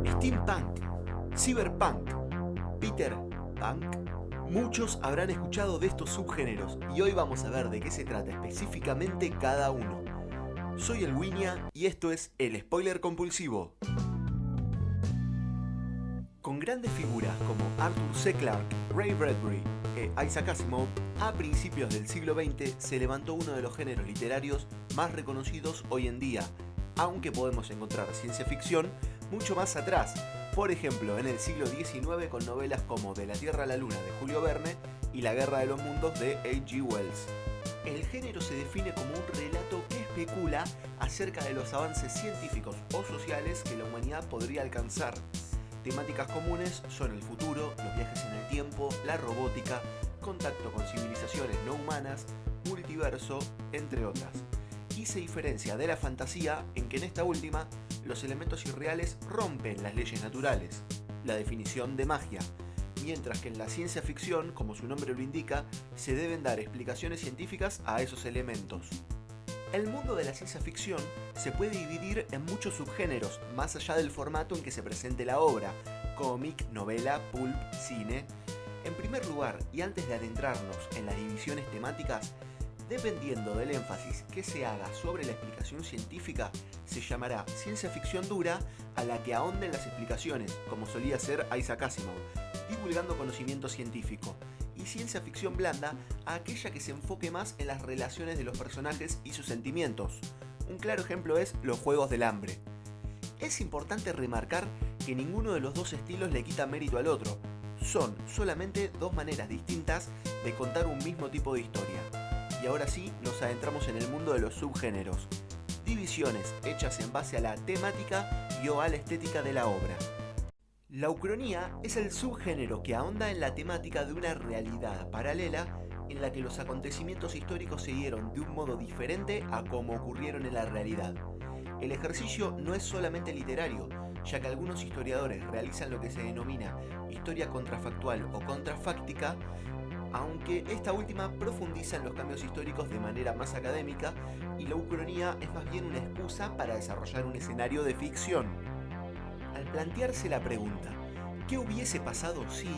Steampunk, Cyberpunk, Peter Punk. Muchos habrán escuchado de estos subgéneros y hoy vamos a ver de qué se trata específicamente cada uno. Soy el Wiña y esto es el Spoiler Compulsivo. Con grandes figuras como Arthur C. Clarke, Ray Bradbury e Isaac Asimov, a principios del siglo XX se levantó uno de los géneros literarios más reconocidos hoy en día, aunque podemos encontrar ciencia ficción mucho más atrás, por ejemplo en el siglo XIX con novelas como De la Tierra a la Luna de Julio Verne y La Guerra de los Mundos de H.G. Wells. El género se define como un relato que especula acerca de los avances científicos o sociales que la humanidad podría alcanzar. Temáticas comunes son el futuro, los viajes en el tiempo, la robótica, contacto con civilizaciones no humanas, multiverso, entre otras. Y se diferencia de la fantasía en que en esta última los elementos irreales rompen las leyes naturales, la definición de magia, mientras que en la ciencia ficción, como su nombre lo indica, se deben dar explicaciones científicas a esos elementos. El mundo de la ciencia ficción se puede dividir en muchos subgéneros, más allá del formato en que se presente la obra: cómic, novela, pulp, cine. En primer lugar, y antes de adentrarnos en las divisiones temáticas, dependiendo del énfasis que se haga sobre la explicación científica, se llamará ciencia ficción dura a la que ahonden las explicaciones, como solía hacer Isaac Asimov, divulgando conocimiento científico, y ciencia ficción blanda a aquella que se enfoque más en las relaciones de los personajes y sus sentimientos. Un claro ejemplo es Los Juegos del Hambre. Es importante remarcar que ninguno de los dos estilos le quita mérito al otro. Son solamente dos maneras distintas de contar un mismo tipo de historia. Y ahora sí, nos adentramos en el mundo de los subgéneros. Divisiones hechas en base a la temática y o a la estética de la obra. La ucronía es el subgénero que ahonda en la temática de una realidad paralela en la que los acontecimientos históricos se dieron de un modo diferente a como ocurrieron en la realidad. El ejercicio no es solamente literario, ya que algunos historiadores realizan lo que se denomina historia contrafactual o contrafáctica, aunque esta última profundiza en los cambios históricos de manera más académica, y la ucronía es más bien una excusa para desarrollar un escenario de ficción. Al plantearse la pregunta, ¿qué hubiese pasado si?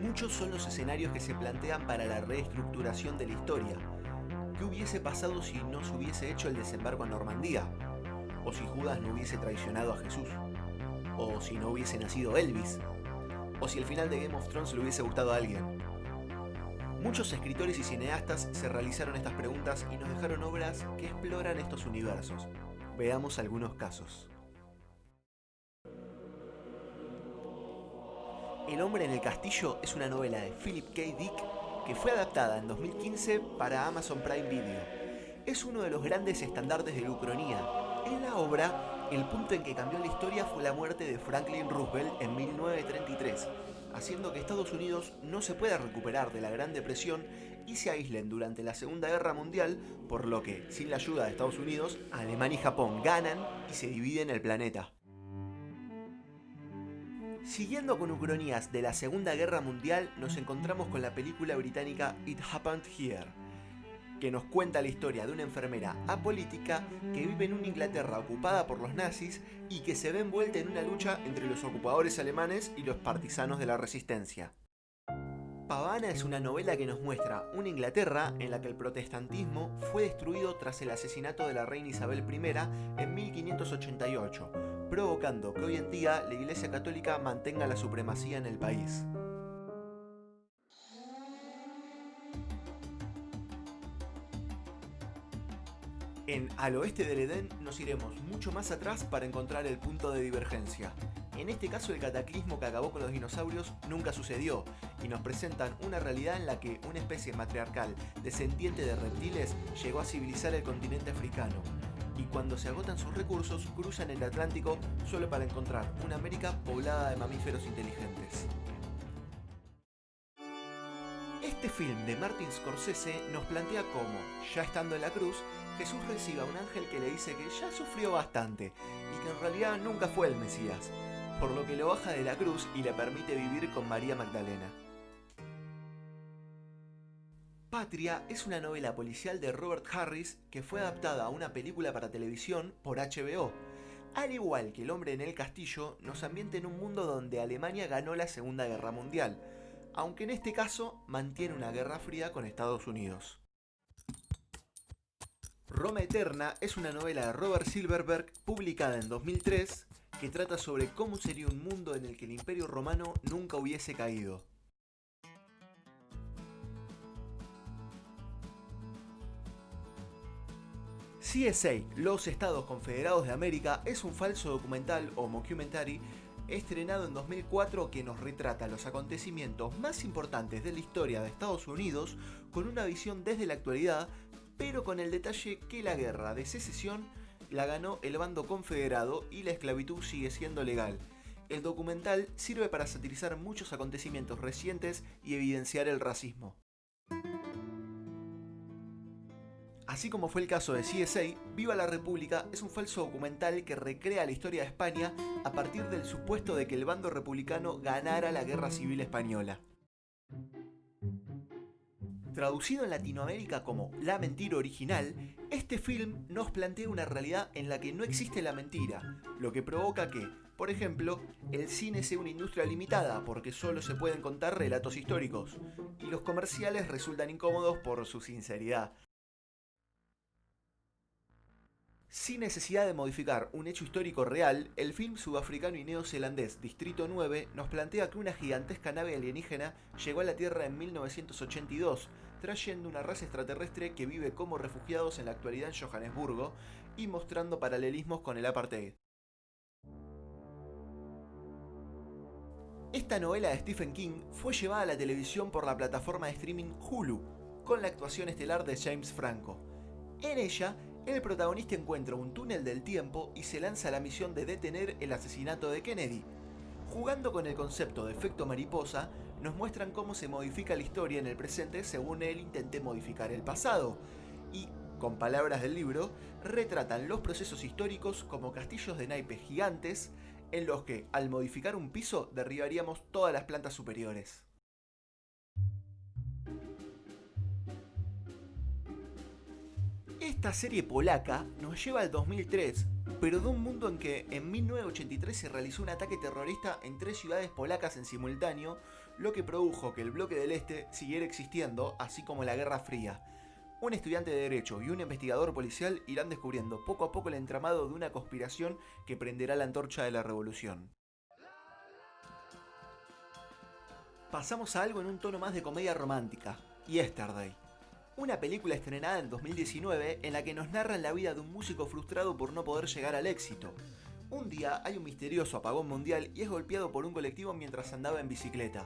Muchos son los escenarios que se plantean para la reestructuración de la historia. ¿Qué hubiese pasado si no se hubiese hecho el desembarco en Normandía? ¿O si Judas no hubiese traicionado a Jesús? ¿O si no hubiese nacido Elvis? ¿O si el final de Game of Thrones le hubiese gustado a alguien? Muchos escritores y cineastas se realizaron estas preguntas y nos dejaron obras que exploran estos universos. Veamos algunos casos. El hombre en el castillo es una novela de Philip K. Dick que fue adaptada en 2015 para Amazon Prime Video. Es uno de los grandes estandartes de la ucronía. En la obra, el punto en que cambió la historia fue la muerte de Franklin Roosevelt en 1933, haciendo que Estados Unidos no se pueda recuperar de la Gran Depresión y se aíslen durante la Segunda Guerra Mundial, por lo que, sin la ayuda de Estados Unidos, Alemania y Japón ganan y se dividen el planeta. Siguiendo con ucronías de la Segunda Guerra Mundial, nos encontramos con la película británica It Happened Here, que nos cuenta la historia de una enfermera apolítica que vive en una Inglaterra ocupada por los nazis y que se ve envuelta en una lucha entre los ocupadores alemanes y los partisanos de la resistencia. Pavana es una novela que nos muestra una Inglaterra en la que el protestantismo fue destruido tras el asesinato de la reina Isabel I en 1588, provocando que hoy en día la Iglesia Católica mantenga la supremacía en el país. En Al oeste del Edén nos iremos mucho más atrás para encontrar el punto de divergencia. En este caso, el cataclismo que acabó con los dinosaurios nunca sucedió, y nos presentan una realidad en la que una especie matriarcal descendiente de reptiles llegó a civilizar el continente africano, y cuando se agotan sus recursos cruzan el Atlántico solo para encontrar una América poblada de mamíferos inteligentes. Este film de Martin Scorsese nos plantea cómo, ya estando en la cruz, Jesús recibe a un ángel que le dice que ya sufrió bastante y que en realidad nunca fue el Mesías, por lo que lo baja de la cruz y le permite vivir con María Magdalena. Patria es una novela policial de Robert Harris que fue adaptada a una película para televisión por HBO. Al igual que El hombre en el castillo, nos ambienta en un mundo donde Alemania ganó la Segunda Guerra Mundial, aunque en este caso mantiene una guerra fría con Estados Unidos. Roma Eterna es una novela de Robert Silverberg publicada en 2003 que trata sobre cómo sería un mundo en el que el Imperio Romano nunca hubiese caído. CSA, Los Estados Confederados de América, es un falso documental o mockumentary estrenado en 2004 que nos retrata los acontecimientos más importantes de la historia de Estados Unidos con una visión desde la actualidad, pero con el detalle que la guerra de secesión la ganó el bando confederado y la esclavitud sigue siendo legal. El documental sirve para satirizar muchos acontecimientos recientes y evidenciar el racismo. Así como fue el caso de CSA, Viva la República es un falso documental que recrea la historia de España a partir del supuesto de que el bando republicano ganara la Guerra Civil Española. Traducido en Latinoamérica como La mentira original, este film nos plantea una realidad en la que no existe la mentira, lo que provoca que, por ejemplo, el cine sea una industria limitada porque solo se pueden contar relatos históricos, y los comerciales resultan incómodos por su sinceridad. Sin necesidad de modificar un hecho histórico real, el film sudafricano y neozelandés Distrito 9 nos plantea que una gigantesca nave alienígena llegó a la Tierra en 1982, trayendo una raza extraterrestre que vive como refugiados en la actualidad en Johannesburgo y mostrando paralelismos con el apartheid. Esta novela de Stephen King fue llevada a la televisión por la plataforma de streaming Hulu, con la actuación estelar de James Franco. En ella, el protagonista encuentra un túnel del tiempo y se lanza a la misión de detener el asesinato de Kennedy. Jugando con el concepto de efecto mariposa, nos muestran cómo se modifica la historia en el presente según él intente modificar el pasado. Y, con palabras del libro, retratan los procesos históricos como castillos de naipes gigantes en los que, al modificar un piso, derribaríamos todas las plantas superiores. Esta serie polaca nos lleva al 2003, pero de un mundo en que en 1983 se realizó un ataque terrorista en 3 ciudades polacas en simultáneo, lo que produjo que el bloque del este siguiera existiendo, así como la Guerra Fría. Un estudiante de Derecho y un investigador policial irán descubriendo poco a poco el entramado de una conspiración que prenderá la antorcha de la revolución. Pasamos a algo en un tono más de comedia romántica, Yesterday. Una película estrenada en 2019 en la que nos narran la vida de un músico frustrado por no poder llegar al éxito. Un día hay un misterioso apagón mundial y es golpeado por un colectivo mientras andaba en bicicleta.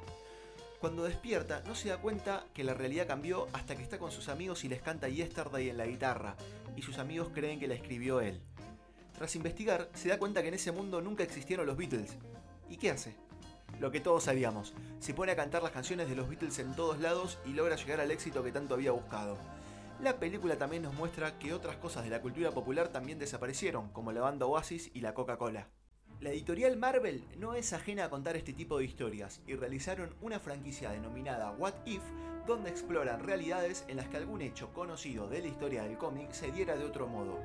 Cuando despierta no se da cuenta que la realidad cambió hasta que está con sus amigos y les canta Yesterday en la guitarra, y sus amigos creen que la escribió él. Tras investigar, se da cuenta que en ese mundo nunca existieron los Beatles. ¿Y qué hace? Lo que todos haríamos, se pone a cantar las canciones de los Beatles en todos lados y logra llegar al éxito que tanto había buscado. La película también nos muestra que otras cosas de la cultura popular también desaparecieron, como la banda Oasis y la Coca-Cola. La editorial Marvel no es ajena a contar este tipo de historias y realizaron una franquicia denominada What If, donde exploran realidades en las que algún hecho conocido de la historia del cómic se diera de otro modo.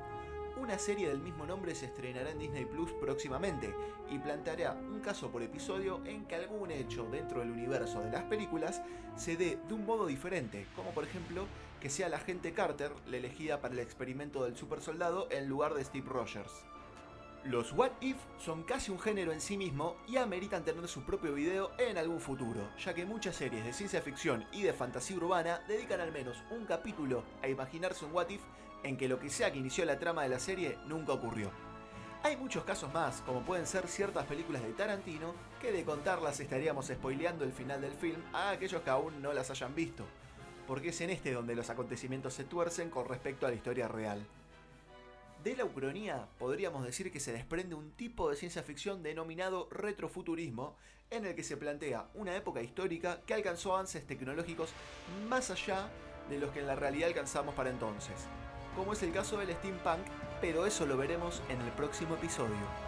Una serie del mismo nombre se estrenará en Disney Plus próximamente y planteará un caso por episodio en que algún hecho dentro del universo de las películas se dé de un modo diferente, como por ejemplo que sea la agente Carter la elegida para el experimento del supersoldado en lugar de Steve Rogers. Los What If son casi un género en sí mismo y ameritan tener su propio video en algún futuro, ya que muchas series de ciencia ficción y de fantasía urbana dedican al menos un capítulo a imaginarse un What If en que lo que sea que inició la trama de la serie nunca ocurrió. Hay muchos casos más, como pueden ser ciertas películas de Tarantino, que de contarlas estaríamos spoileando el final del film a aquellos que aún no las hayan visto, porque es en este donde los acontecimientos se tuercen con respecto a la historia real. De la ucronía podríamos decir que se desprende un tipo de ciencia ficción denominado retrofuturismo, en el que se plantea una época histórica que alcanzó avances tecnológicos más allá de los que en la realidad alcanzamos para entonces, como es el caso del steampunk, pero eso lo veremos en el próximo episodio.